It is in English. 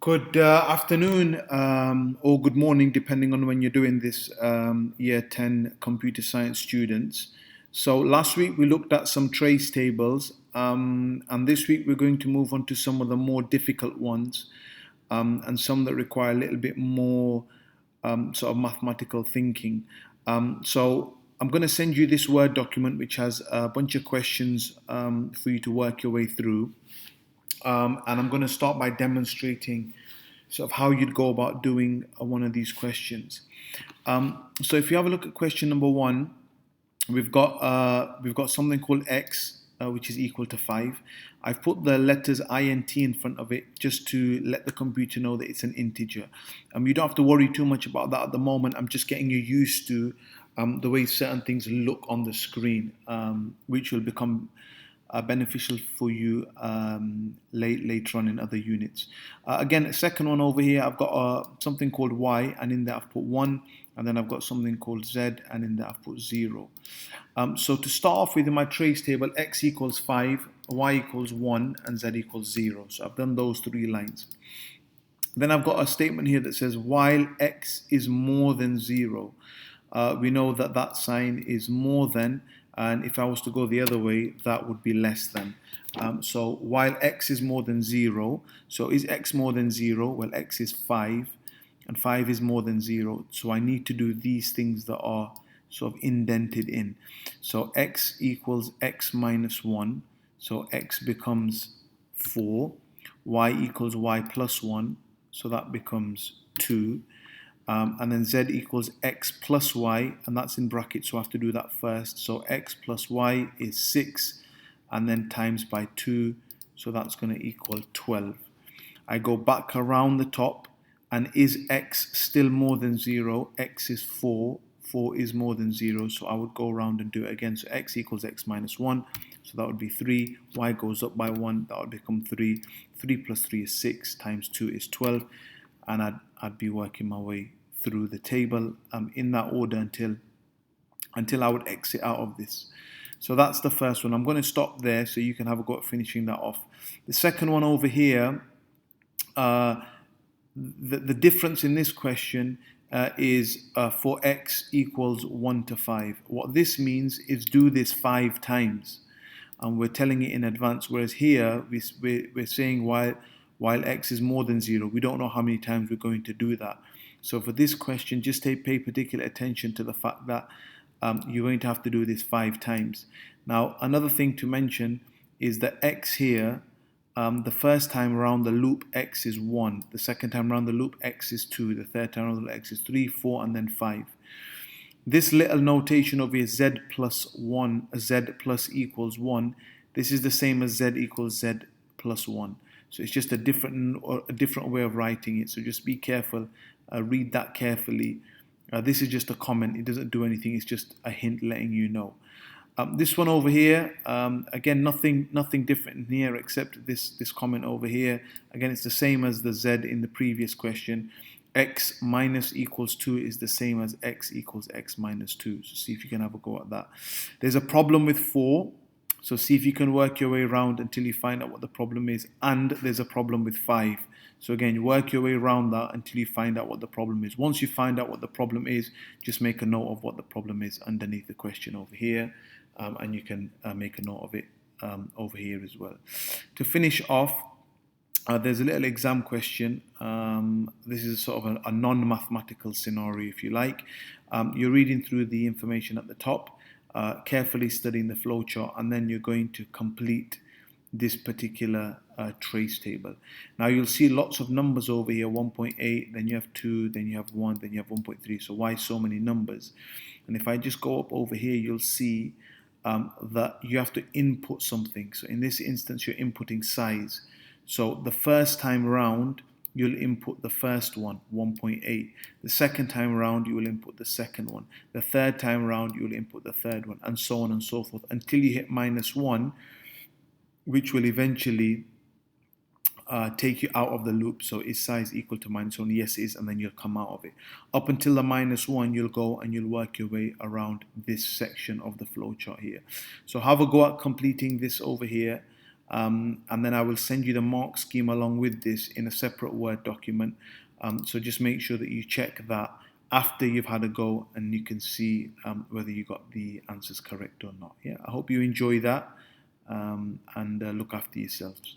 Good afternoon or good morning, depending on when you're doing this, Year 10 computer science students. So, last week we looked at some trace tables, and this week we're going to move on to some of the more difficult ones and some that require a little bit more sort of mathematical thinking. So, I'm going to send you this Word document which has a bunch of questions for you to work your way through. And I'm going to start by demonstrating sort of how you'd go about doing one of these questions. So if you have a look at question number one, we've got something called x, which is equal to 5. I've put the letters int in front of it just to let the computer know that it's an integer. You don't have to worry too much about that at the moment. I'm just getting you used to the way certain things look on the screen, which will become beneficial for you later on in other units. Again, a second one over here, I've got something called y, and in there I've put 1, and then I've got something called z, and in there I've put 0. So to start off with, in my trace table, x equals 5, y equals 1, and z equals 0. So I've done those 3 lines. Then I've got a statement here that says while x is more than 0, we know that that sign is more than, and if I was to go the other way, that would be less than. So while x is more than 0, so is x more than 0? Well, x is 5, and 5 is more than 0. So I need to do these things that are sort of indented in. So x equals x minus 1, so x becomes 4. Y equals y plus 1, so that becomes 2. And then z equals x plus y, and that's in brackets, so I have to do that first. So x plus y is 6, and then times by 2, so that's going to equal 12. I go back around the top, and is x still more than 0? X is 4, 4 is more than 0, so I would go around and do it again. So x equals x minus 1, so that would be 3. Y goes up by 1, that would become 3. 3 plus 3 is 6, times 2 is 12, and I'd be working my way through the table in that order until I would exit out of this. So that's the first one. I'm going to stop there so you can have a go at finishing that off. The second one over here, the difference in this question is for x equals 1 to 5. What this means is do this 5 times. And we're telling it in advance, whereas here we're saying while x is more than 0, we don't know how many times we're going to do that. So for this question, just pay particular attention to the fact that you're going to have to do this 5 times. Now, another thing to mention is that x here, the first time around the loop, x is 1. The second time around the loop, x is 2. The third time around the loop, x is 3, 4, and then 5. This little notation over here, z plus 1, z plus equals 1, this is the same as z equals z plus 1. So it's just a different way of writing it. So just be careful, read that carefully. This is just a comment. It doesn't do anything. It's just a hint letting you know. This one over here, again, nothing different in here except this comment over here. Again, it's the same as the z in the previous question. X minus equals 2 is the same as x equals x minus 2. So see if you can have a go at that. There's a problem with 4. So see if you can work your way around until you find out what the problem is. And there's a problem with 5. So again, work your way around that until you find out what the problem is. Once you find out what the problem is, just make a note of what the problem is underneath the question over here. And you can make a note of it over here as well. To finish off, there's a little exam question. This is sort of a non-mathematical scenario, if you like. You're reading through the information at the top, carefully studying the flowchart, and then you're going to complete this particular trace table. Now you'll see lots of numbers over here, 1.8, then you have 2, then you have 1, then you have 1.3. So why so many numbers? And if I just go up over here, you'll see that you have to input something. So in this instance, you're inputting size. So the first time around, you'll input the first one, 1.8. The second time around, you will input the second one. The third time around, you will input the third one, and so on and so forth, until you hit -1, which will eventually take you out of the loop. So is size equal to -1? Yes, it is, and then you'll come out of it. Up until the -1, you'll go and you'll work your way around this section of the flowchart here. So have a go at completing this over here. and then I will send you the mark scheme along with this in a separate Word document. So just make sure that you check that after you've had a go, and you can see whether you got the answers correct or not. Yeah, I hope you enjoy that, and look after yourselves.